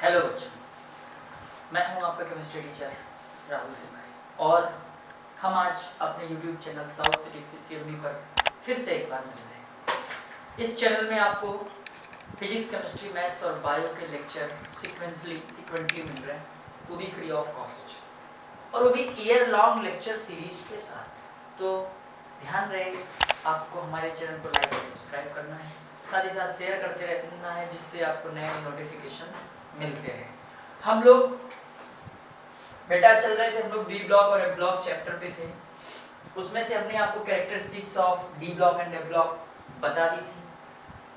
Hello बच्चों, मैं हूं आपका केमिस्ट्री टीचर राहुल सिंह और हम आज अपने YouTube channel south city CMD पर फिर से एक बार मिल रहे हैं। इस चैनल में आपको फिजिक्स, केमिस्ट्री, मैथ्स और बायो के लेक्चर सिक्वेंटली मिल रहे हैं, वो भी फ्री ऑफ कॉस्ट और वो भी ईयर लॉन्ग लेक्चर सीरीज के साथ। तो ध्यान रहे आपको हमारे चैनल को लाइक और सब्सक्राइब करना है, साथ ही साथ शेयर करते रहना है जिससे आपको नए नए नोटिफिकेशन मिलते रहे। हम लोग बेटा चल रहे थे, हम लोग डी ब्लॉक और एफ ब्लॉक चैप्टर पे थे। उसमें से हमने आपको characteristics of D block and F block बता दी थी।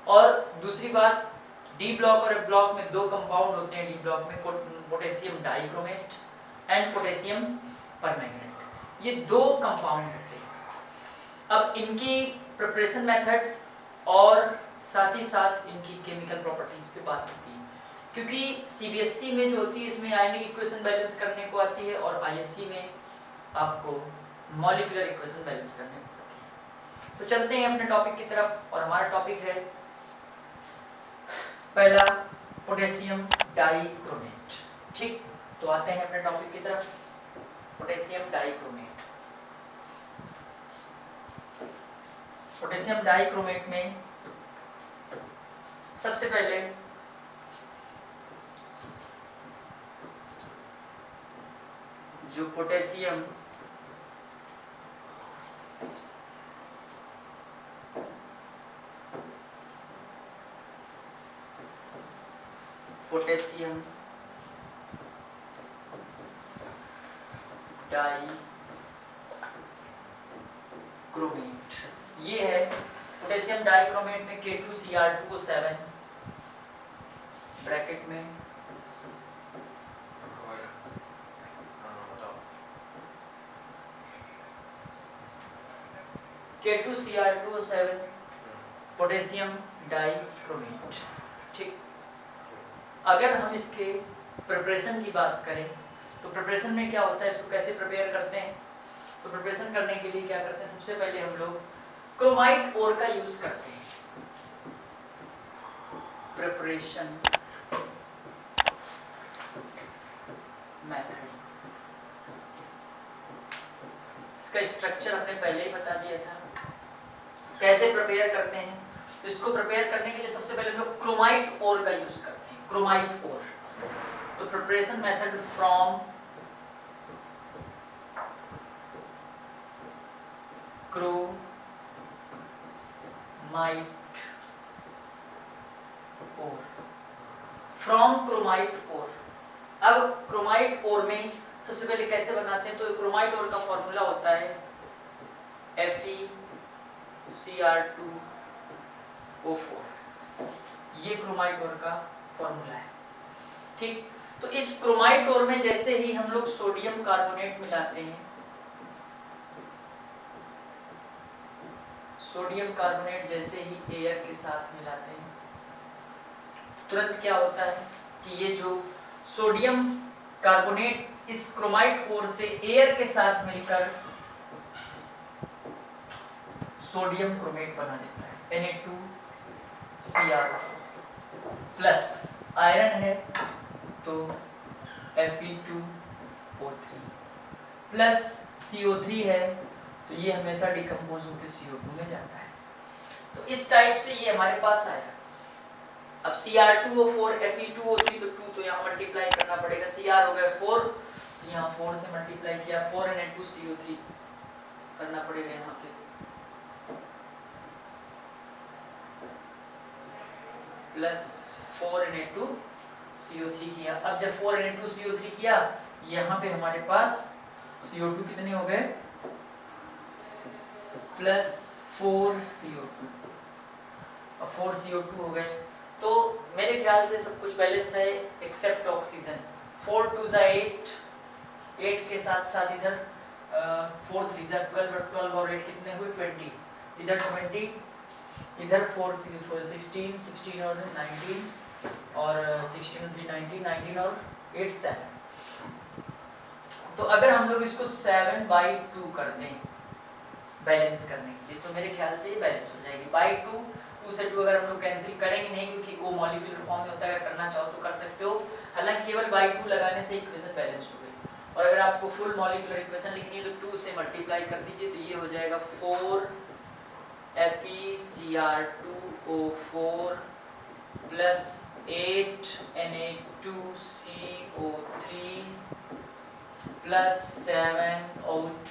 और दूसरी बात, डी ब्लॉक और एफ ब्लॉक में दो कंपाउंड होते हैं। डी ब्लॉक में potassium dichromate and potassium permanganate, ये दो कंपाउंड होते हैं। अब इनकी प्रिपरेशन मेथड और साथ ही साथ इनकी केमिकल प्रॉपर्टीज पे बात होती है, क्योंकि CBSE में जो होती है इसमें आयनिक इक्वेशन बैलेंस करने को आती है और ISC में आपको मॉलिक्यूलर इक्वेशन बैलेंस करने को आती है। तो चलते हैं अपने टॉपिक की तरफ और हमारा टॉपिक है पहला पोटेशियम डाइक्रोमेट। ठीक, तो आते हैं अपने टॉपिक की तरफ। Potassium dichromate. पोटेशियम डाइक्रोमेट में सबसे पहले जो पोटेशियम डाइक्रोमेट, ये है पोटेशियम डाइक्रोमेट में K2Cr2O7 ब्रैकेट में K2Cr2O7 पोटेशियम डाइक्रोमेट। ठीक, अगर हम इसके प्रिपरेशन की बात करें तो प्रिपरेशन में क्या होता है, इसको कैसे प्रिपेयर करते हैं। तो प्रिपरेशन करने के लिए क्या करते हैं, सबसे पहले हम लोग क्रोमाइट ओर का यूज करते हैं। प्रिपरेशन मेथड, इसका स्ट्रक्चर हमने पहले ही बता दिया था कैसे प्रिपेयर करते हैं। तो इसको प्रिपेयर करने के लिए सबसे पहले हम लोग क्रोमाइट ओर का यूज करते हैं। क्रोमाइट ओर, तो preparation method from chromite ore, from chromite ore. अब क्रोमाइट ओर में सबसे पहले कैसे बनाते हैं, तो क्रोमाइट ओर का फॉर्मूला होता है FeCr2O4, ये क्रोमाइट ओर का फॉर्मूला है। ठीक, तो इस क्रोमाइट ओर में जैसे ही हम लोग सोडियम कार्बोनेट मिलाते हैं, सोडियम कार्बोनेट जैसे ही एयर के साथ मिलाते हैं, तुरंत क्या होता है कि ये जो सोडियम कार्बोनेट इस क्रोमाइट ओर से एयर के साथ मिलकर सोडियम क्रोमेट बना देता है, Na2Cr प्लस आयरन है तो Fe2O3 प्लस CO3 है तो ये हमेशा डिकम्पोज होकर CO2 में जाता है। तो इस टाइप से ये हमारे पास आया। अब Cr2O4 Fe2O3 तो 2 तो यहाँ मल्टीप्लाई करना पड़ेगा, Cr हो गया 4 तो यहाँ 4 से मल्टीप्लाई किया, 4Na2CO3 करना पड़ेगा यहाँ पे, प्लस 4Na2CO3 किया। अब जब 4Na2CO3 किया, यहाँ पे हमारे पास CO2 कितने हो गए, प्लस 4CO2, और 4CO2 हो गए। तो मेरे ख्याल से सब कुछ बैलेंस है एक्सेप्ट ऑक्सीजन। 4 2 8, 8 के साथ साथ इधर 4 3 12 और 12 और 8 कितने हुए 20, इधर 20, इधर 4 16 16 और 19 और 16 3 19 19 और 8 7। तो अगर हम लोग इसको 7/2 कर दें बैलेंस करने के लिए, तो मेरे ख्याल से ये बैलेंस हो जाएगी। बाई 2 2 से 2 अगर हम लोग कैंसिल करेंगे नहीं, क्योंकि वो मॉलिक्यूलर फॉर्म में होता है, अगर करना चाहो तो कर सकते हो। हालांकि केवल बाई 2 लगाने से इक्वेशन बैलेंस हो गई। और अगर आपको फुल मॉलिक्यूलर इक्वेशन लिखनी है तो 2 से मल्टीप्लाई कर दीजिए, तो ये हो जाएगा 4 FeCr2O4 plus 8 Na2CO3 plus 7 O2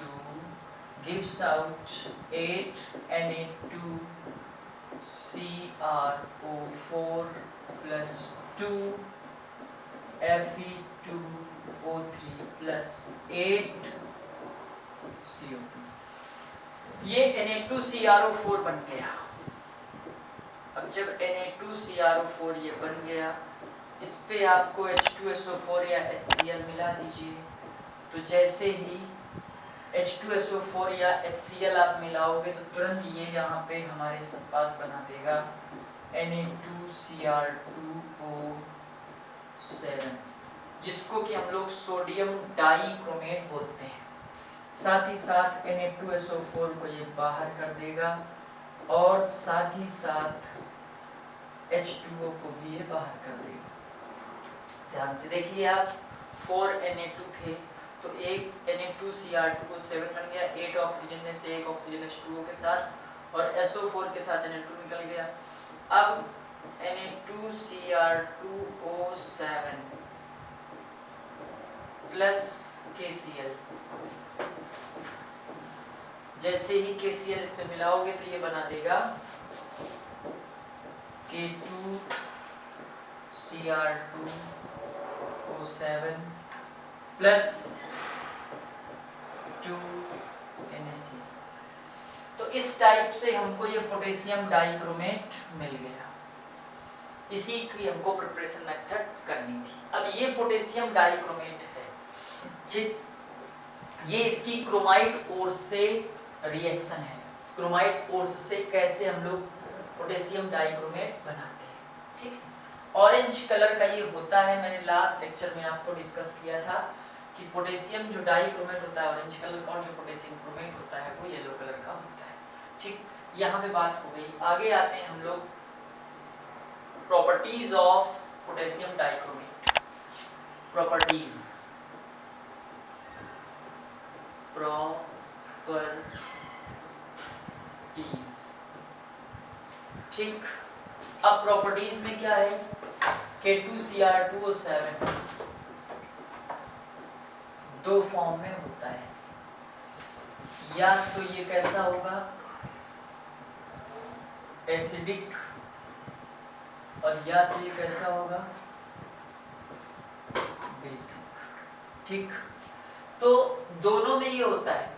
gives out 8 Na2CrO4 plus 2 Fe2O3 plus 8 CO2। ये Na2CrO4 बन गया। अब जब Na2CrO4 ये बन गया, इस पे आपको H2SO4 या HCl मिला दीजिए। तो जैसे ही H2SO4 या HCl आप मिलाओगे तो तुरंत ये यहाँ पे हमारे पास बना देगा Na2Cr2O7, जिसको कि हम लोग सोडियम डाइक्रोमेट बोलते हैं। साथ ही साथ Na2SO4 को ये बाहर कर देगा और साथ ही साथ H2O को भी ये बाहर कर देगा। ध्यान से देखिए आप, 4 Na2 थे तो एक Na2Cr2O7 बन गया, 8 ऑक्सीजन में से 1 ऑक्सीजन H2O के साथ, और SO4 के साथ Na2 निकल गया। अब Na2Cr2O7 प्लस KCl, जैसे ही KCl इस पे मिलाओगे तो ये बना देगा K2Cr2O7 प्लस 2 NaCl। तो इस टाइप से हमको ये पोटेशियम डाइक्रोमेट मिल गया। इसी की हमको प्रिपरेशन मेथड करनी थी। अब ये पोटेशियम डाइक्रोमेट है, ये इसकी क्रोमाइट ओर्स से रिएक्शन है। क्रोमाइट ओर्स से कैसे हम लोग पोटेशियम डाइक्रोमेट बनाते हैं, ठीक है। ऑरेंज कलर का ये होता है, मैंने लास्ट लेक्चर में आपको डिस्कस किया था कि पोटेशियम जो डाइक्रोमेट होता है ऑरेंज कलर का, और जो पोटेशियम क्रोमेट होता है वो येलो कलर का होता है, ठीक। यहाँ पे बात हो गई। आगे आते हैं हम लोग properties of potassium dichromate. Properties, ठीक। अब प्रॉपर्टीज में क्या है, K2Cr2O7 दो फॉर्म में होता है, या तो ये कैसा होगा एसिडिक, और या तो ये कैसा होगा बेसिक, ठीक। तो दोनों में ये होता है।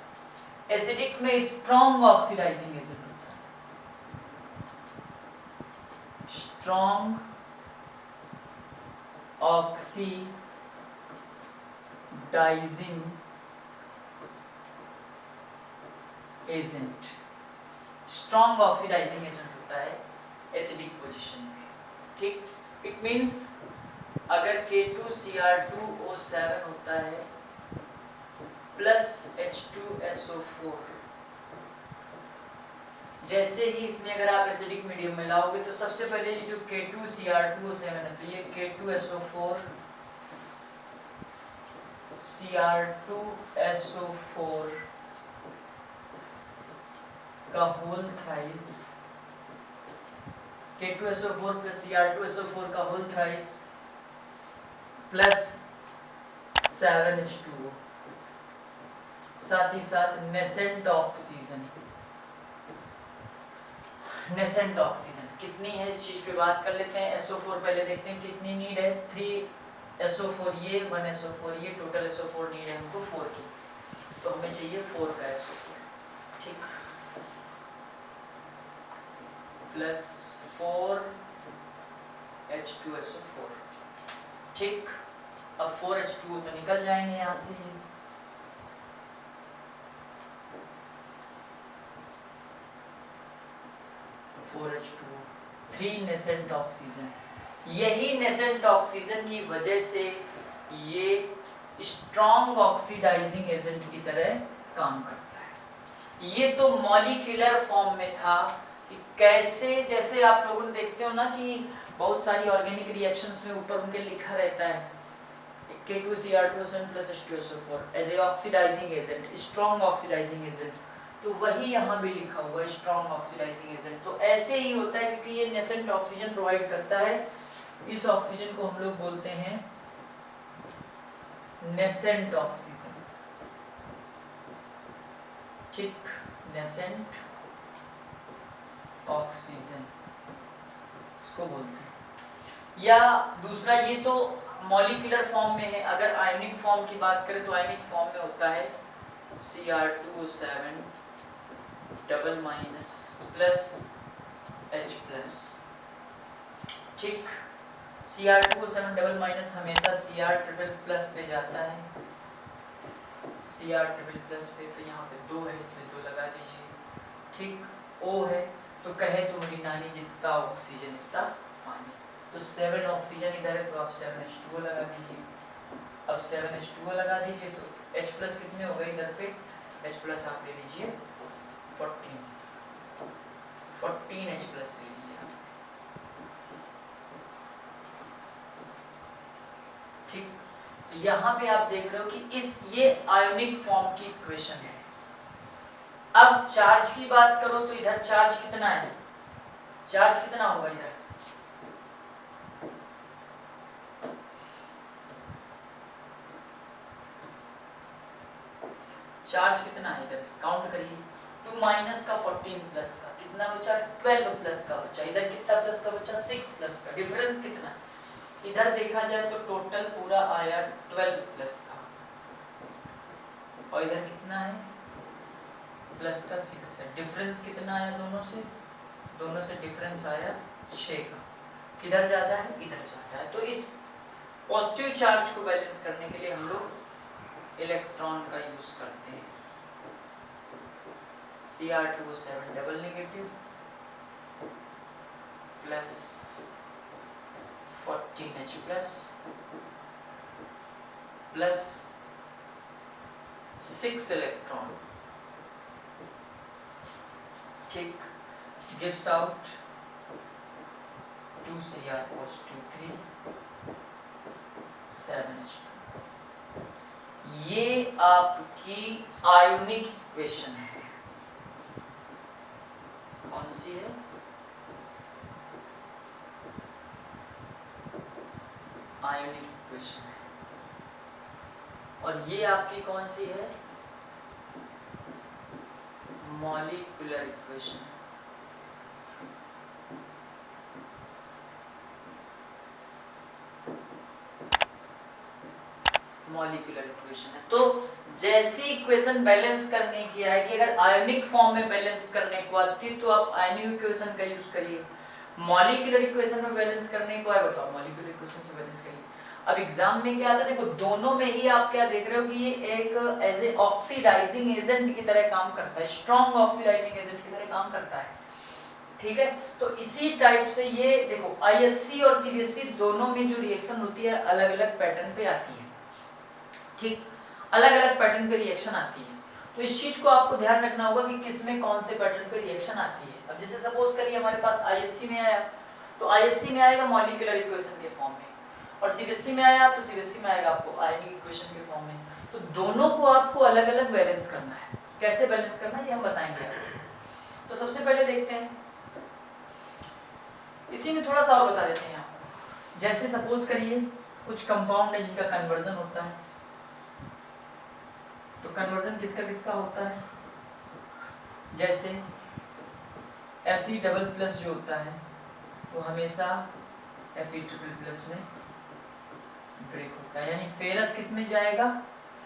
एसिडिक में स्ट्रॉन्ग ऑक्सीडाइजिंग एसिड होता है, strong oxidising agent, strong oxidising agent होता है एसिडिक पोजीशन में, ठीक। इट मींस अगर K2Cr2O7 होता है प्लस H2SO4, जैसे ही इसमें अगर आप एसिडिक मीडियम में लाओगे तो सबसे पहले ये जो K2Cr2O7 है, तो ये K2SO4 Cr2SO4 का whole thrice, K2SO4 plus Cr2SO4 का होल थ्राइस प्लस 7H2O, साथ ही साथ नेसेंट ऑक्सीजन। नेसेंट ऑक्सीजन कितनी है इस चीज पे बात कर लेते हैं। SO4 पहले देखते हैं कितनी नीड है, 3SO4 ये, 1SO4 ये, टोटल SO4 नीड है हमको 4 की, तो हमें चाहिए 4 का SO4, ठीक, प्लस 4H2SO4, ठीक। अब 4H2O तो निकल जाएंगे यहाँ से, ये 4H2O, 3 नेसेंट ऑक्सीजन। यही नेसेंट ऑक्सीजन की वजह से ये स्ट्रॉन्ग ऑक्सीडाइजिंग एजेंट की तरह काम करता है। ये तो मॉलिक्यूलर फॉर्म में था कि कैसे, जैसे आप लोगों ने देखते हो ना कि बहुत सारी ऑर्गेनिक रिएक्शंस में ऊपर उनके लिखा रहता है K2Cr2SN plus H2SO4 as a oxidising agent, strong oxidising agent, तो वही यहाँ भी लिखा हुआ है स्ट्रॉन्ग ऑक्सीडाइजिंग एजेंट। तो ऐसे ही होता है क्योंकि ये नेसेंट ऑक्सीजन प्रोवाइड करता है। इस ऑक्सीजन को हम लोग बोलते हैं नेसेंट ऑक्सीजन, ठीक, नेसेंट ऑक्सीजन इसको बोलते हैं। या दूसरा, ये तो मॉलिक्यूलर फॉर्म में है, अगर आयनिक फॉर्म की बात करें तो आयनिक फॉर्म में होता है Cr2O7 double minus plus H+, ठीक। Cr2O7 डबल माइनस हमेशा Cr ट्रिपल प्लस पे जाता है, Cr ट्रिपल प्लस पे, तो यहाँ पे 2 है इसलिए 2 लगा दीजिए, ठीक। O है तो कहे तो मेरी नानी जितना ऑक्सीजन इतना पानी, तो 7 ऑक्सीजन इधर है तो आप 7H2O लगा दीजिए। अब 7H2O लगा दीजिए तो H+ कितने हो गए इधर पे, H+ आप ले लीजिए 14 H+ ले लीजिए, ठीक। तो यहाँ पे आप देख रहे हो कि ये आयोनिक फॉर्म की इक्वेशन है। अब चार्ज की बात करो तो इधर चार्ज कितना है, चार्ज कितना होगा इधर, चार्ज कितना है इधर, काउंट करिए, 2 माइनस का 14 प्लस का कितना बचा, 12 प्लस का बचा, इधर कितना प्लस का बचा, 6 प्लस का, डिफरेंस कितना है, इधर देखा जाए तो टोटल पूरा आया 12 प्लस का, और इधर कितना है प्लस का 6 है, डिफरेंस कितना आया दोनों से डिफरेंस आया 6 का, किधर जाता है, इधर जाता है। तो इस पॉजिटिव चार्ज को बैलेंस करने के लिए हम लोग इलेक्ट्रॉन का यूज करते हैं, Cr2O7 double negative plus 14H plus 6 electron, ठीक, gives out 2Cr+2 3 7H2। ये आपकी आयोनिक इक्वेशन है, कौन सी है, आयोनिक इक्वेशन है। और ये आपकी कौन सी है, मॉलिक्यूलर इक्वेशन है। मॉलिक्यूलर इक्वेशन है। तो जैसी इक्वेशन बैलेंस करने की आएगी, अगर आयोनिक फॉर्म में बैलेंस करने को आती है तो आप आयोनिक इक्वेशन का यूज करिए, मॉलिक्यूलर इक्वेशन में बैलेंस करने को आएगा तो आप मॉलिक्यूलर इक्वेशन से बैलेंस करिए। अब एग्जाम में क्या आता है, देखो दोनों में ही आप क्या देख रहे हो कि ये एक एज ए ऑक्सीडाइजिंग एजेंट की तरह काम करता है, स्ट्रॉन्ग ऑक्सीडाइजिंग एजेंट की तरह काम करता है, ठीक है। तो इसी टाइप से ये देखो आईएससी और सीबीएसई दोनों में जो रिएक्शन होती है अलग अलग पैटर्न पे आती है, ठीक, अलग अलग पैटर्न पे रिएक्शन आती है। तो इस चीज को आपको ध्यान रखना होगा कि किसमें कौन से पैटर्न पे रिएक्शन आती है। अब जैसे सपोज करिए हमारे पास आईएससी में आया तो आईएससी में आएगा मॉलिक्यूलर इक्वेशन के फॉर्म में, और सीबीएसई में आया तो सीबीएसई में आएगा आपको आयोनिक इक्वेशन के फॉर्म में। तो दोनों को आपको अलग अलग बैलेंस करना है, कैसे बैलेंस करना है ये हम बताएंगे आपको। तो सबसे पहले देखते हैं, इसी में थोड़ा सा और बता देते हैं आपको। जैसे सपोज करिए कुछ कंपाउंड है जिनका कन्वर्जन होता है, तो कन्वर्जन किसका किसका होता है, जैसे Fe डबल प्लस जो होता है वो हमेशा Fe ट्रिपल प्लस में ब्रेक होता है, यानी फेरस किस में जाएगा,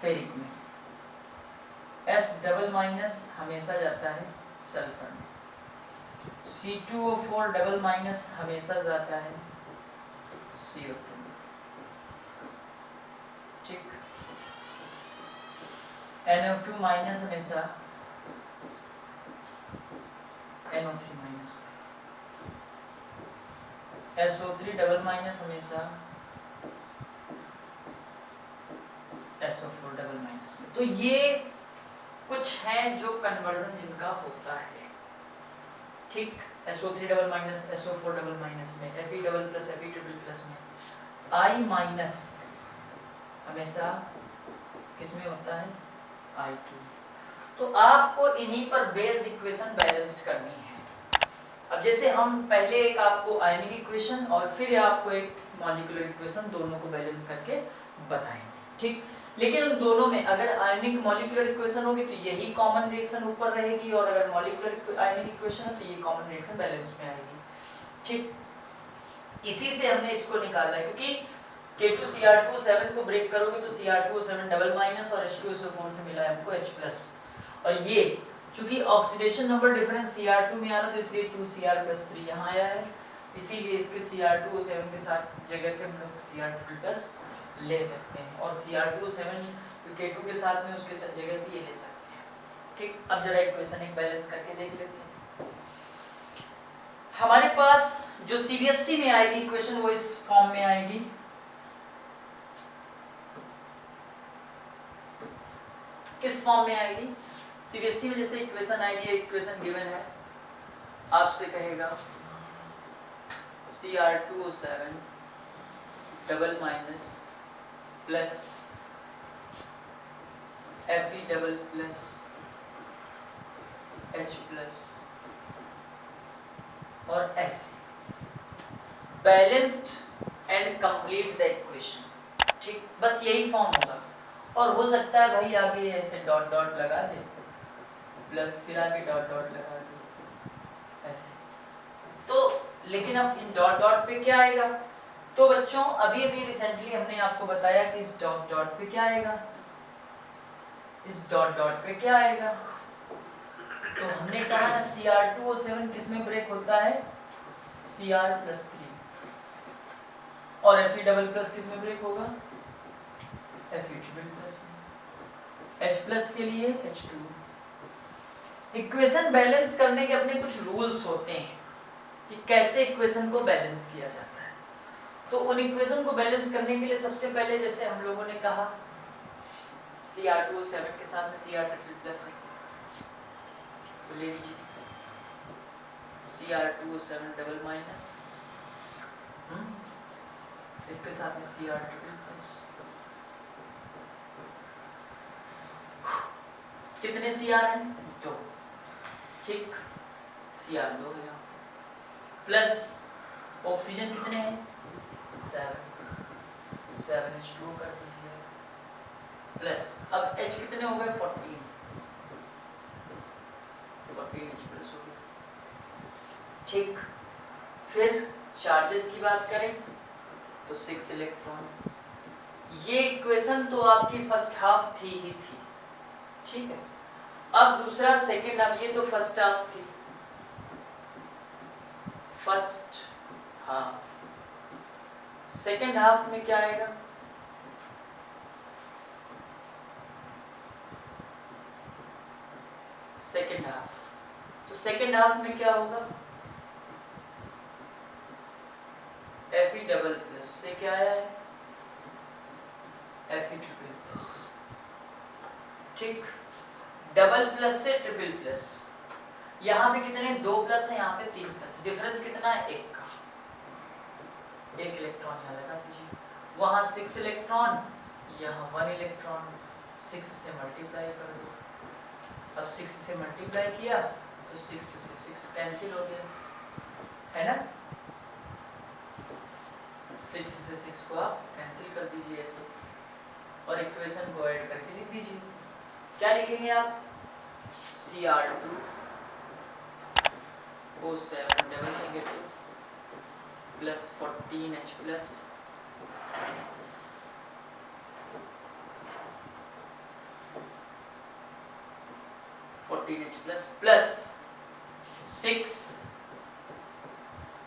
फेरिक में। S डबल माइनस हमेशा जाता है सल्फर में, C2O4 डबल माइनस हमेशा जाता है CO2 में, ठीक। NO2 माइनस हमेशा NO3 minus, SO3 double minus हमेशा SO4 डबल माइनस में। तो ये कुछ हैं जो कन्वर्जन जिनका होता है, ठीक। SO3 double minus SO4 double minus में, Fe double plus Fe triple plus में I माइनस हमेशा किसमें होता है, I2। तो आपको इन्हीं पर बेस्ड इक्वेशन बैलेंस्ड करनी है। अब जैसे हम पहले एक आपको आयनिक इक्वेशन और फिर आपको एक मॉलिक्यूलर इक्वेशन दोनों को बैलेंस करके बताएंगे, ठीक। लेकिन उन दोनों में अगर आयनिक मॉलिक्यूलर इक्वेशन होगी तो यही कॉमन रिएक्शन ऊपर रहेगी, और अगर मॉलिक्यूलर आयनिक इक्वेशन है तो ये कॉमन रिएक्शन बैलेंस में आएगी, ठीक। इसी से हमने इसको निकाला है, क्योंकि K2Cr2O7 को ब्रेक करोगे तो Cr2O7 डबल माइनस और H2SO4 से मिला है हमको H+, और ये चूंकि ऑक्सीडेशन नंबर डिफरेंस Cr2 में आ रहा तो इसलिए 2Cr+3 यहाँ आया है, इसीलिए इसके Cr2O7 के साथ जगह पे हम लोग Cr++ ले सकते हैं, और Cr2O7 K2 के साथ में उसके साथ जगह पे ये ले सकते हैं, ठीक। अब जरा इक्वेशन एक बैलेंस करके देख लेते हैं। हमारे पास जो CBSE में आएगी इक्वेशन वो इस फॉर्म में आएगी, किस फॉर्म में आएगी, CBSE में जैसे इक्वेशन आएगी, इक्वेशन गिवन है, आपसे कहेगा Cr2O7 double minus plus Fe double plus H+ और ऐसे balanced and complete the equation, ठीक। बस यही फॉर्म होगा, और हो सकता है भाई आगे ऐसे डॉट डॉट लगा दे, प्लस फिर आगे डॉट डॉट लगा दे ऐसे, तो लेकिन अब इन डॉट डॉट पे क्या आएगा, तो बच्चों अभी अभी रिसेंटली हमने आपको बताया कि इस डॉट डॉट पे क्या आएगा, इस डॉट डॉट पे क्या आएगा, तो हमने कहा ना Cr2O7 किस में ब्रेक होता है, Cr+3, और Fe डबल प्लस किस में ब्रेक होगा, Fe ट्रिपल प्लस में, H+ के लिए H2। इक्वेशन बैलेंस करने के अपने कुछ रूल्स होते हैं कि कैसे इक्वेशन को बैलेंस किया जाता है। तो उन इक्वेशन को बैलेंस करने के लिए सबसे पहले जैसे हम लोगों ने कहा Cr2O7 के साथ में Cr ट्रिपल प्लस है, तो ले लीजिए Cr2O7 डबल माइनस, इसके साथ में Cr ट्रिपल प्लस, कितने Cr हैं, 2, ठीक, Cr 2 है यहाँ, प्लस ऑक्सीजन कितने हैं, 7 H2O कर दीजिए, प्लस अब H कितने हो गए, 14 H+ हो गए, ठीक। फिर चार्जेस की बात करें तो 6 इलेक्ट्रॉन, ये इक्वेशन तो आपकी फर्स्ट हाफ थी ही थी, ठीक है। अब दूसरा सेकंड हाफ, ये तो फर्स्ट हाफ थी, फर्स्ट हाफ, सेकंड हाफ में क्या आएगा, सेकंड हाफ, तो सेकंड हाफ में क्या होगा, Fe डबल प्लस से क्या आया है, Fe ट्रिपल प्लस, ठीक। डबल प्लस से ट्रिपल प्लस, यहाँ पे कितने 2 प्लस है, यहाँ पे 3 प्लस, डिफरेंस कितना है, 1 का, 1 इलेक्ट्रॉन यहाँ लगा दीजिए, वहाँ 6 इलेक्ट्रॉन, यहाँ 1 इलेक्ट्रॉन, 6 से मल्टीप्लाई कर दो, अब 6 से मल्टीप्लाई किया तो 6 से 6 कैंसिल हो गया, है ना, 6 से 6 को आप कैंसिल कर दीजिए ऐसे, और इक्वेशन को ऐड करके लिख दीजिए, क्या लिखेंगे आप, Cr2O7 double negative plus 14H plus plus 6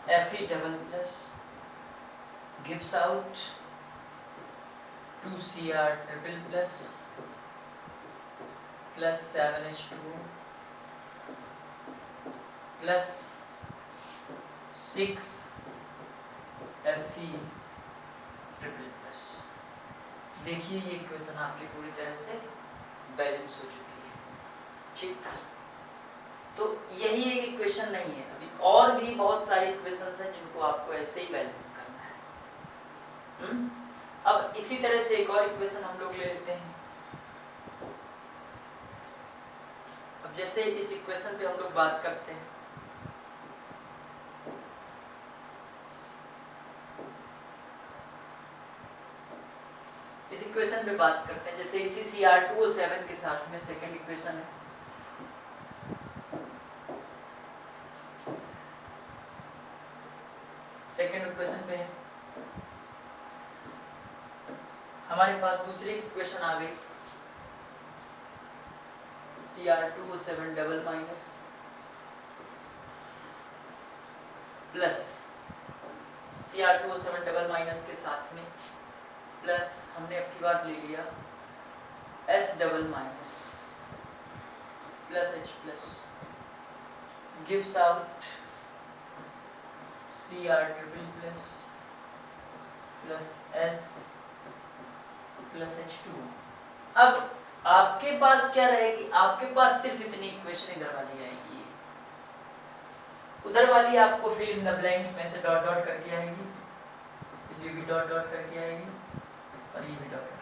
Fe double plus gives out 2Cr triple plus 7H2O plus 6 Fe triple plus. देखिए ये इक्वेशन आपकी पूरी तरह से बैलेंस हो चुकी है, ठीक। तो यही एक इक्वेशन नहीं है, अभी और भी बहुत सारी इक्वेशंस हैं जिनको आपको ऐसे ही बैलेंस करना है। अब इसी तरह से एक और इक्वेशन हम लोग ले लेते हैं। अब जैसे इस इक्वेशन पे हम लोग बात करते हैं, इस इक्वेशन पे बात करते हैं, जैसे इसी Cr2O7 के साथ में सेकंड इक्वेशन है। सेकंड इक्वेशन पे हमारे पास दूसरी इक्वेशन आ गई, Cr2O7 double minus plus Cr2O7 double minus के साथ में प्लस हमने अब की बार ले लिया S double minus plus H plus gives out Cr triple plus plus S plus H2। अब आपके पास क्या रहेगी, आपके पास सिर्फ इतनी इक्वेशन इधर वाली आएगी, उधर वाली आपको फिल इन द ब्लैंक्स में से डॉट डॉट करके आएगी, ये भी डॉट डॉट करके आएगी और ये भी डॉट डॉट।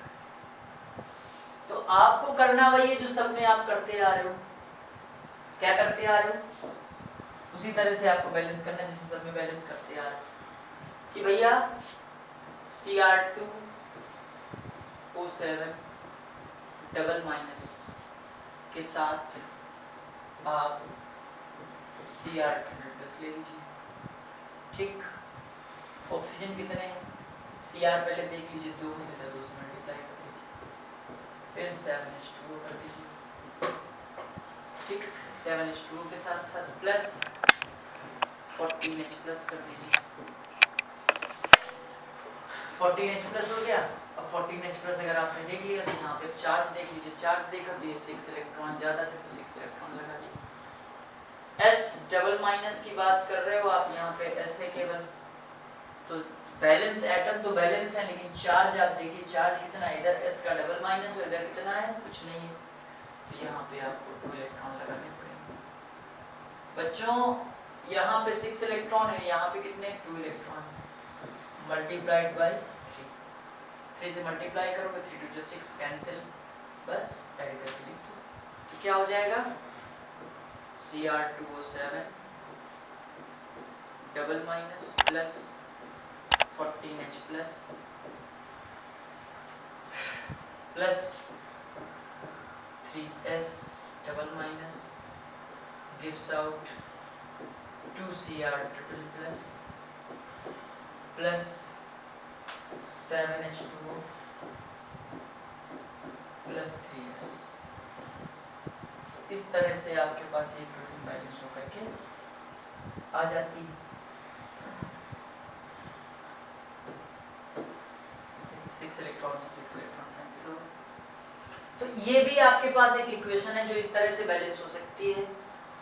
तो आपको करना वही है जो सब में आप करते आ रहे हो। क्या करते आ रहे हो, उसी तरह से आपको बैलेंस करना है जैसे सब में बैलेंस करते आ रहे हो कि भैया Cr2O7 डबल माइनस के साथ आप Cr ट्रिपल प्लस ले लीजिए। ठीक, ऑक्सीजन कितने हैं, Cr पहले देख लीजिए 2 है, 2 से मल्टीप्लाई कर लीजिए, फिर 7H2O कर दीजिए। ठीक, 7H2O के साथ साथ प्लस 14H प्लस कर दीजिए। 14H प्लस हो गया। अब 14H प्लस अगर आपने देख लिया तो यहाँ पे चार्ज देख लीजिए, चार्ज देखा तो ये 6 इलेक्ट्रॉन ज़्यादा थे तो 6 इलेक्ट्रॉन लगा दिए। S डबल माइनस की बात कर रहे हो आप, यहाँ पे S है केवल, तो बैलेंस एटम तो बैलेंस है, लेकिन चार्ज आप देखिए चार्ज कितना है, इधर S का डबल माइनस हो, इधर कितना है, कुछ नहीं है, तो यहाँ पे आपको 2 इलेक्ट्रॉन लगाने पड़ेंगे। बच्चों यहाँ पे 6 इलेक्ट्रॉन है, यहाँ पे कितने 2 इलेक्ट्रॉन, मल्टीप्लाइड बाय 3 से मल्टीप्लाई करोगे 3 2 6 कैंसिल, बस ऐड करके लिख दो, तो क्या हो जाएगा Cr2O7 double minus plus 14H plus plus 3S double minus gives out 2Cr triple plus plus 7H2O plus 3S। इस तरह से आपके पास एक इक्वेशन बैलेंस होकर के आ जाती है। 6 इलेक्ट्रॉन से 6 इलेक्ट्रॉन कैंसिल हो गए। तो ये भी आपके पास एक इक्वेशन है जो इस तरह से बैलेंस हो सकती है।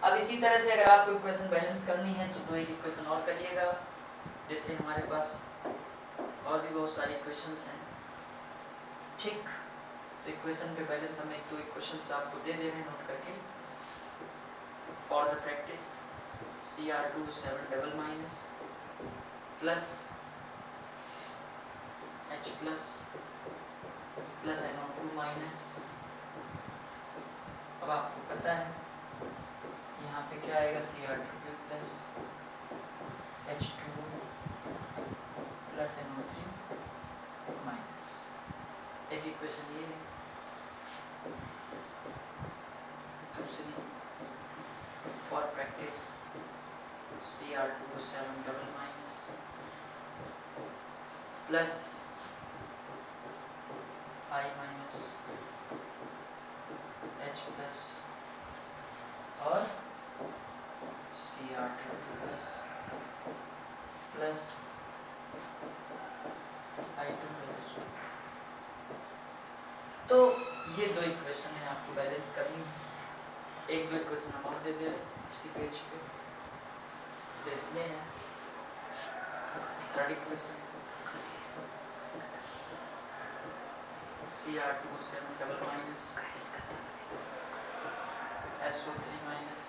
अब इसी तरह से अगर आपको इक्वेशन बैलेंस करनी है तो 2 एक इक्वेशन और करिएगा, जैसे हमारे पास और भी बहुत सारी इक्वेशंस हैं। ठीक, तो इक्वेशन पे बैलेंस हम 1-2 इक्वेशंस आपको दे रहे हैं नोट करके। For the practice Cr2O7 double minus plus H plus plus NO2 minus. अब आपको पता है यहाँ पे क्या आएगा, Cr triple plus H2O plus NO3 minus. एक इक्वेशन ये है, दूसरी for practice Cr2O7 double minus plus I minus H plus और Cr triple plus plus I2 plus H2। तो ये 2 इक्वेशन है आपको बैलेंस करनी है। 1-2 इक्वेशन हम और दे दे रहे उसी पेज पे, जैसे इसमें है third equation Cr2O7 double minus SO3 minus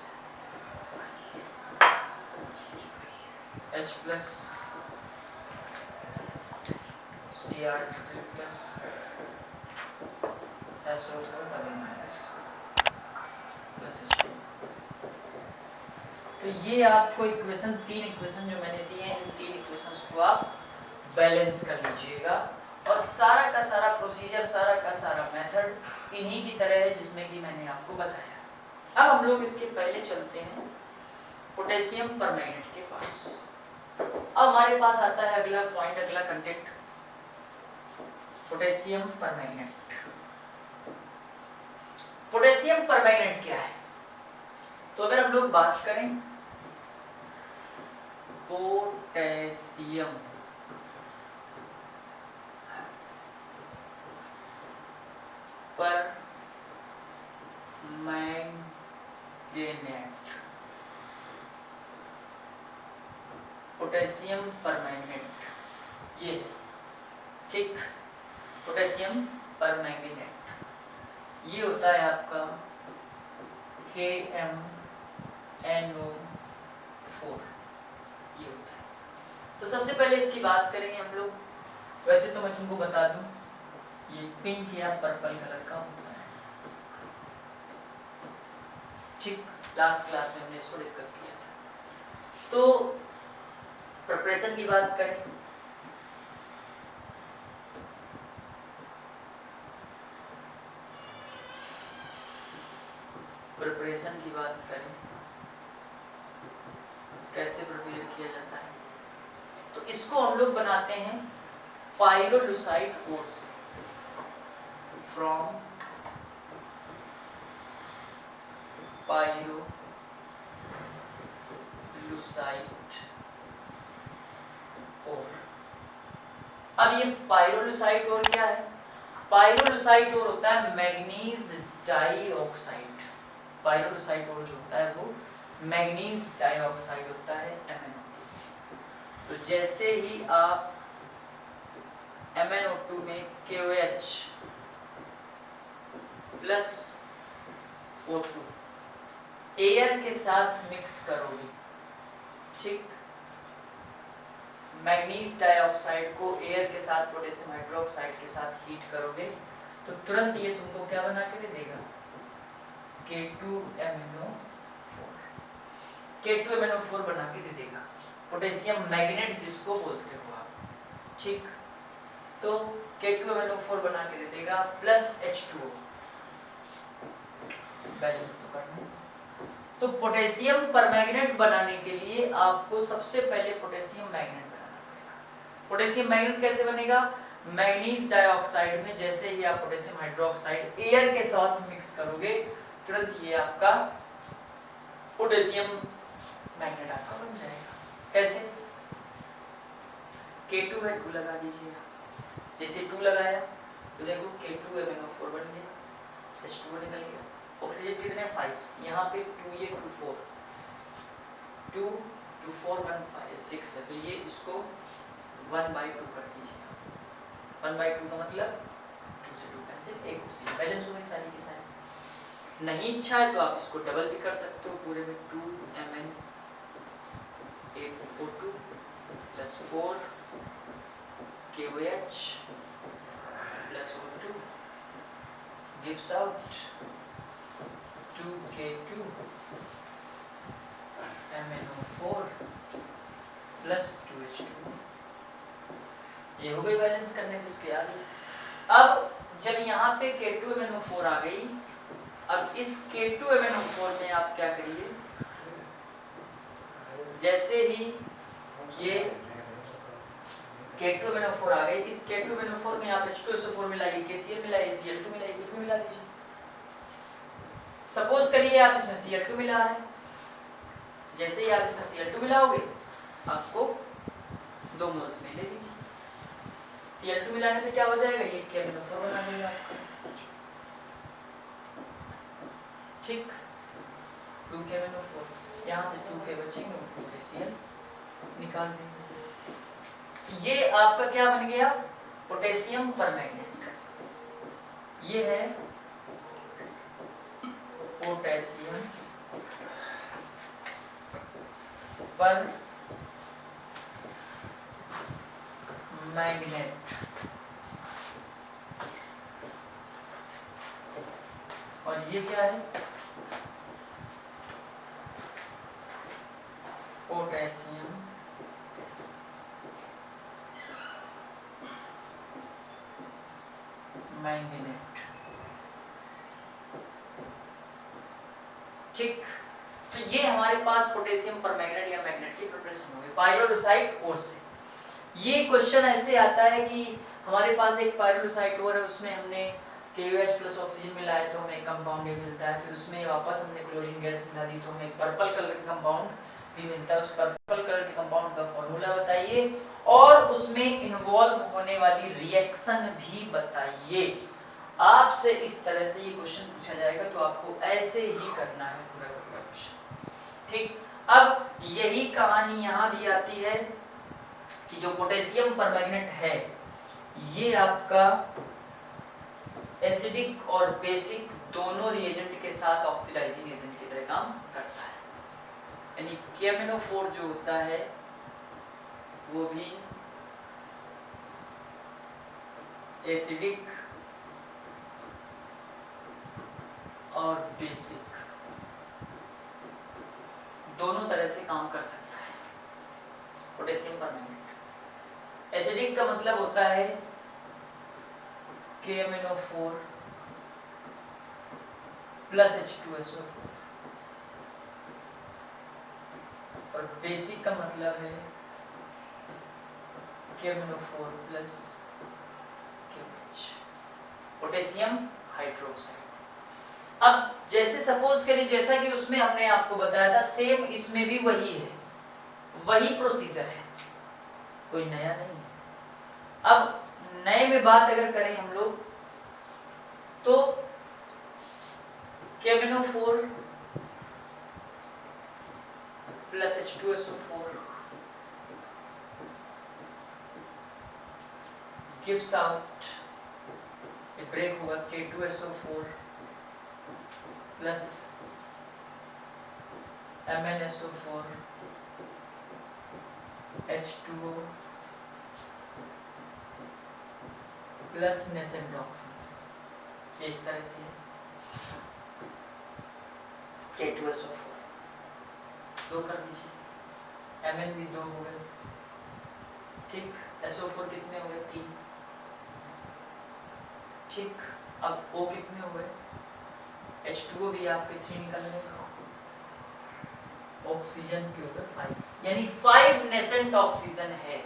H plus Cr3 plus SO4 double minus plus H2। तो ये आपको इक्वेशन, 3 इक्वेशन जो मैंने दिए हैं, इन 3 इक्वेशंस को आप बैलेंस कर लीजिएगा। और सारा का सारा प्रोसीजर, सारा का सारा मेथड इन्हीं की तरह है जिसमें कि मैंने आपको बताया। अब हम लोग इसके पहले चलते हैं पोटेशियम परमैंगनेट के पास। अब हमारे पास आता है अगला पॉइंट, अगला content, potassium permanganate. Potassium permanganate क्या है? तो अगर हम लोग बात करें पोटेशियम परमैंगनेट, पोटेशियम परमैंगनेट, ये ठीक, पोटेशियम परमैंगनेट ये होता है आपका KMNO4, ये होता है। तो सबसे पहले इसकी बात करेंगे हम लोग। वैसे तो मैं तुमको बता दूं, ये पिंक या पर्पल कलर का होता है, ठीक। लास्ट क्लास में हमने इसको डिस्कस किया था। तो प्रिपरेशन की बात करें, प्रिपरेशन की बात करें, कैसे प्रिपेयर किया जाता है, तो इसको हम लोग बनाते हैं पाइरोलुसाइड ओर से, फ्रॉम पाइरोलुसाइड ओर। अब ये पाइरोलुसाइड ओर क्या है? पाइरोलुसाइड ओर होता है मैग्नीज डाइऑक्साइड। पाइरोलुसाइड ओर जो होता है वो मैग्नीज डाइऑक्साइड होता है, MnO2। तो जैसे ही आप MnO2 में KOH प्लस O2 एयर के साथ मिक्स करोगे, ठीक, मैग्नीज डाइऑक्साइड को एयर के साथ पोटेशियम हाइड्रोक्साइड के साथ हीट करोगे, तो तुरंत ये तुमको क्या बना के दे देगा? K2MnO4, K2MnO4 बना के दे देगा, पोटेशियम मैग्नेट जिसको बोलते हो आप, ठीक। तो K2MnO4 बना के दे देगा प्लस H2O, बैलेंस तो करना। तो पोटेशियम परमैंगनेट बनाने के लिए आपको सबसे पहले पोटेशियम मैग्नेट बनाना पड़ेगा। पोटेशियम मैग्नेट कैसे बनेगा? मैग्नीज डाइऑक्साइड में जैसे ही आप पोटेशियम हाइड्रोक्साइड एयर के साथ मिक्स करोगे, तुरंत ये आपका पोटेशियम मैग्नेट आपका बन जाएगा। कैसे? K2 है, 2 लगा दीजिएगा। जैसे 2 लगाया तो देखो K2MnO4 बन गया, H2O निकल गया। ऑक्सीजन कितने? 5, यहाँ पे 2, ये 2 4, 2 2 4 1 5 6 है, तो ये इसको 1/2 कर दीजिएगा। 1/2 का मतलब 2 से 2 कैंसिल, एक ऑक्सीजन बैलेंस हो गई सारी की सारी। नहीं इच्छा है तो आप इसको डबल भी कर सकते हो, पूरे में 2Mn8O2 plus 4 KOH plus O2 gives out 2K2MnO4 plus 2H2। ये हो गई बैलेंस करने को इसके आगे। अब जब यहाँ पे K2MnO4 आ गई, अब इस K2MnO4 में आप क्या करिए, जैसे ही ये K2MnO4 आ गई, इस K2MnO4 में आप H2SO4 मिलाइए, KCl मिलाइए, Cl2 मिलाइए, कुछ भी मिला दीजिए। सपोज करिए आप इसमें Cl2 मिला रहे हैं, जैसे ही आप इसमें Cl2 मिलाओगे आपको 2 मोल्स में ले लीजिए। Cl2 मिलाने पे क्या हो जाएगा? ये KMnO4 बना देगा आपका, ठीक। 2KMnO4, यहाँ से 2K बचेंगे, 2KCl निकाल देंगे। ये आपका क्या बन गया? Potassium permanganate. ये है पोटेशियम पर मैग्नेट और ये क्या है, पोटेशियम मैंगनेट। ठीक, तो ये हमारे पास पोटेशियम परमैंगनेट या मैग्नेट की प्रिपरेशन हो गई पाइरोलुसाइट ओर से। ये क्वेश्चन ऐसे आता है कि हमारे पास एक पाइरोलुसाइट ओर है, उसमें हमने KOH प्लस ऑक्सीजन मिलाया तो हमें एक कंपाउंड ये मिलता है, फिर उसमें वापस हमने क्लोरीन गैस मिला दी तो हमें पर्पल कलर का कंपाउंड भी मिलता है। उस पर्पल कलर के कंपाउंड का फॉर्मूला बताइए और उसमें इन्वॉल्व होने वाली रिएक्शन भी बताइए। आपसे इस तरह से ये क्वेश्चन पूछा जाएगा तो आपको ऐसे ही करना है पूरा का पूरा क्वेश्चन। ठीक, अब यही कहानी यहाँ भी आती है कि जो पोटेशियम परमैंगनेट है ये आपका एसिडिक और बेसिक दोनों रिएजेंट के साथ ऑक्सीडाइजिंग एजेंट की तरह काम करता है, यानी KMnO4 जो होता है वो भी एसिडिक और बेसिक दोनों तरह से काम कर सकता है पोटेशियम परमैंगनेट। एसिडिक का मतलब होता है KMnO4 प्लस H2SO और बेसिक का मतलब है KMnO4 plus KOH, potassium hydroxide. अब जैसे सपोज करिए जैसा कि उसमें हमने आपको बताया था सेम इसमें भी वही है, वही प्रोसीजर है, कोई नया नहीं है। अब नए में बात अगर करें हम लोग तो KMnO4 plus H2SO4 gives out, ये ब्रेक होगा K2SO4 plus MnSO4 H2O plus nascent oxygen, ये इस तरह से है K2SO4 दो कर दीजिए, Mn भी दो हो गए। ठीक, SO4 कितने हो गए, 3। ठीक, अब O कितने हो गए, H2O भी आपके 3 निकल गए, ऑक्सीजन के ऊपर 5, यानी 5 नेसेंट ऑक्सीजन है।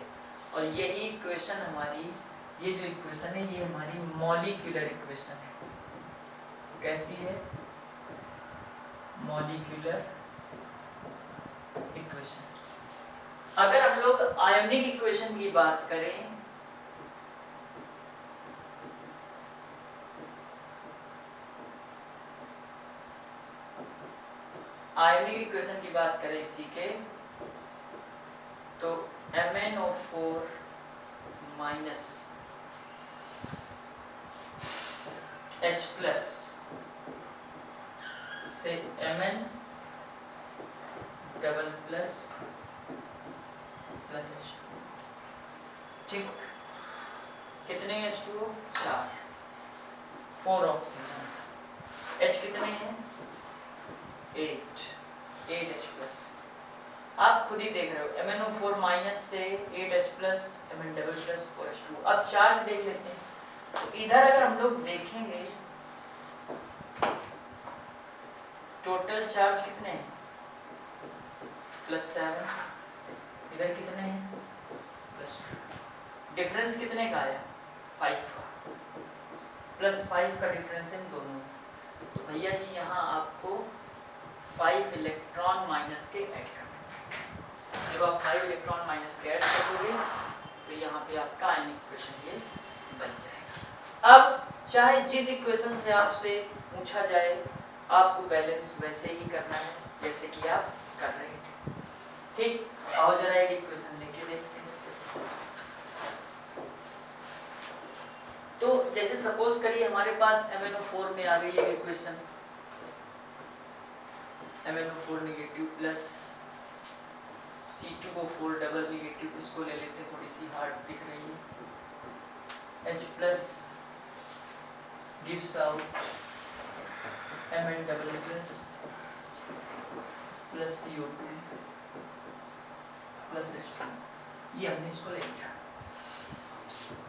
और यही इक्वेशन हमारी, ये जो इक्वेशन है ये हमारी मॉलिक्यूलर इक्वेशन है। कैसी है, मॉलिक्यूलर इक्वेशन। अगर हम लोग आयोनिक इक्वेशन की बात करें आयोनिक इक्वेशन की बात करें इसी के, तो MnO4 माइनस H प्लस से Mn double plus plus H2। ठीक, कितने H2O, 4, 4 ऑक्सीजन, H कितने हैं, 8 H प्लस। आप खुद ही देख रहे हो MnO4 माइनस से 8H plus Mn double plus 4H2। अब चार्ज देख लेते हैं, तो इधर अगर हम लोग देखेंगे टोटल चार्ज कितने हैं, +7, इधर कितने हैं, +2, डिफरेंस कितने का आया, 5 का, +5 का डिफरेंस इन दोनों। तो भैया जी यहाँ आपको 5 इलेक्ट्रॉन माइनस के ऐड करना। जब आप 5 इलेक्ट्रॉन माइनस के ऐड करोगे तो यहाँ पे आपका आयनिक इक्वेशन ये बन जाएगा। अब चाहे जिस इक्वेशन से आपसे पूछा जाए आपको बैलेंस वैसे ही करना है जैसे कि आप कर रहे थे। ठीक, आओ जरा एक इक्वेशन लेके देखते हैं इस पे। तो जैसे सपोज करिए हमारे पास MnO4 में आ गई एक equation, MnO4 negative plus C2O4 double negative, इसको ले लेते हैं, थोड़ी सी हार्ड दिख रही है। H plus gives out Mn double plus plus CO2 plus H2, ये हमने इसको ले लिया।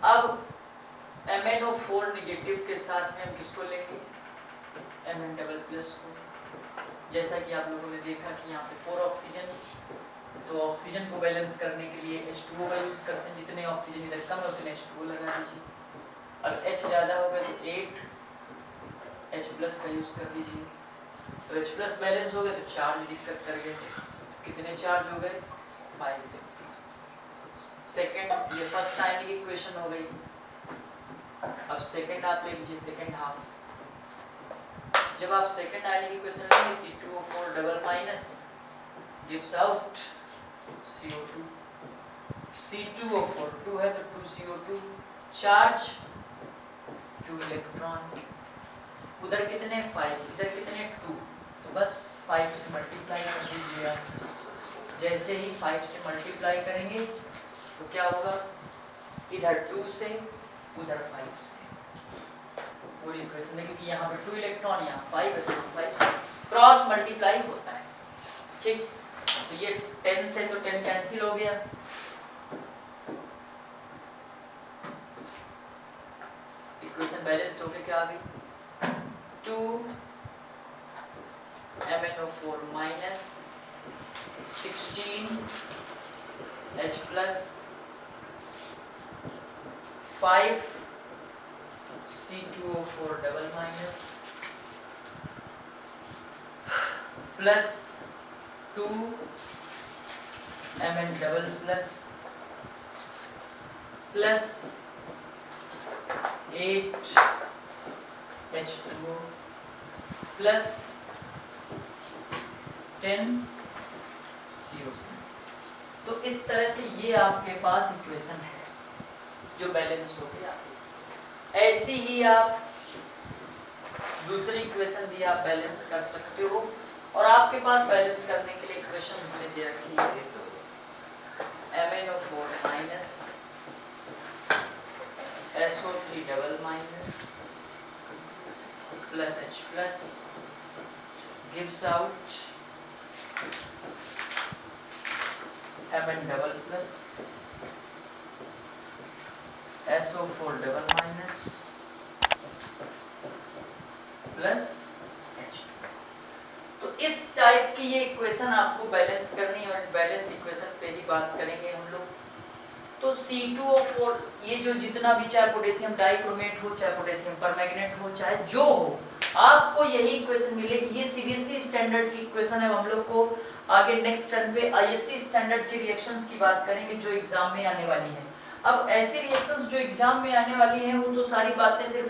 अब MnO4 निगेटिव के साथ में हम किसको लेंगे, Mn डबल प्लस को। जैसा कि आप लोगों ने देखा कि यहाँ पे 4 ऑक्सीजन, तो ऑक्सीजन को बैलेंस करने के लिए H2O का यूज़ करते हैं, जितने ऑक्सीजन इधर कम है उतने H2O लगा दीजिए। अब H ज़्यादा हो गया तो 8 H प्लस का यूज़ कर लीजिए। तो H प्लस बैलेंस हो गया तो चार्ज दिक्कत कर गए, कितने चार्ज हो गए, 5। सेकेंड, ये फर्स्ट आयनिक इक्वेशन हो गई। अब सेकेंड आप ले लीजिए, सेकेंड हाफ। जब आप सेकेंड आयनिक इक्वेशन लेंगे C2O4 double minus gives out CO2, C2O4 2 है तो 2CO2, चार्ज 2 इलेक्ट्रॉन, उधर कितने 5, इधर कितने 2, तो बस 5 से मल्टीप्लाई कर दीजिए आप। जैसे ही 5 से मल्टीप्लाई करेंगे तो क्या होगा, इधर 2 से उधर 5 से, पूरी इक्वेशन है, क्योंकि यहाँ पे 2 इलेक्ट्रॉन, यहाँ 5 है तो 5 से क्रॉस मल्टीप्लाई होता है। ठीक, तो ये 10 से तो 10 कैंसिल हो गया, इक्वेशन बैलेंस्ड होके क्या आ गई, 2 MnO4 minus 16 H plus 5 C2O4 double minus plus 2 Mn double plus plus 8 H2O plus 10 CO2। तो इस तरह से ये आपके पास इक्वेशन है जो बैलेंस हो गई आपकी। ऐसी ही आप दूसरी इक्वेशन भी आप बैलेंस कर सकते हो, और आपके पास बैलेंस करने के लिए इक्वेशन हमने दे रखी है MnO4 minus SO3 double minus plus H plus gives out Mn double plus SO4 double minus plus H2। तो इस टाइप की ये इक्वेशन आपको बैलेंस करनी है, और बैलेंस्ड इक्वेशन पे ही बात करेंगे हम लोग। तो C2O4 ये जो जितना भी, चाहे पोटेशियम डाइक्रोमेट हो, चाहे पोटेशियम परमैंगनेट हो, चाहे जो हो, आपको यही इक्वेशन मिलेगी। ये CBSE स्टैंडर्ड की इक्वेशन है। हम लोग को आगे नेक्स्ट टर्न पे ISC स्टैंडर्ड की रिएक्शंस की बात करेंगे जो एग्जाम में आने वाली है। अब ऐसी रिएक्शंस जो एग्जाम में आने वाली हैं, वो तो सारी बातें सिर्फ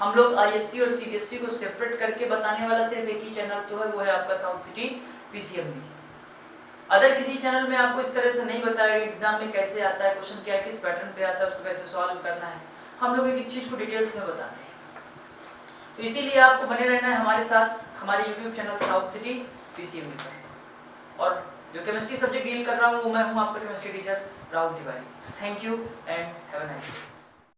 हम लोग ISC और CBSE को सेपरेट करके बताने वाला सिर्फ एक ही चैनल तो है, वो है आपका साउथ सिटी PCMB। अदर किसी चैनल में आपको इस तरह से नहीं बताएगा एग्जाम में कैसे आता है, क्वेश्चन क्या है, किस पैटर्न पे आता है, उसको कैसे सॉल्व करना है। हम लोग एक एक चीज को डिटेल्स में बताते हैं। तो इसीलिए आपको बने रहना है हमारे साथ, हमारे YouTube channel south city PCMB पर। और जो केमिस्ट्री सब्जेक्ट डील कर रहा हूँ वो मैं हूँ आपका chemistry teacher Rahul Tiwari. Thank you and have a nice day.